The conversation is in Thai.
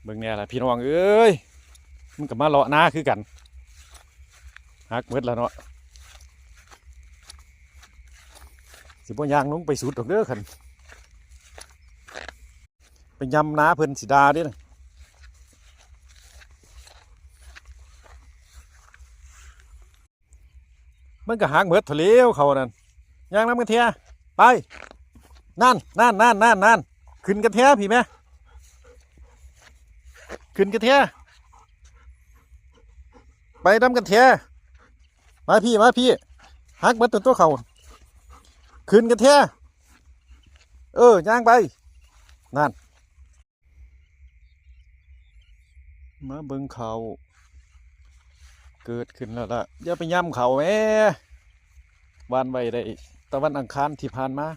เบิ่งแน่ล่ะพี่น้องเอ้ยมันก็มาเลาะนาคือกันฮักเบิดแล้วเนาะสิบ่ย่างลงไปสุดดอกเด้อคันไปยำนาเพิ่นสิดาเด้นะมันก็หักเบิดทะเลเขานั่นย่างน้ำกันเทียไปนั่นขึ้นกันเทียพี่แม่ขึ้นกันเทียไปน้ำกันเทียมาพี่หักเบิดตัวเขาขึ้นกันเทียย่างไปนั่นมาเบิ่งเขาเกิดขึ้นแล้วล่ะอย่าไปย่ำเขาแม่วานไว้ได้ตะวันอังคารที่ผ่านมา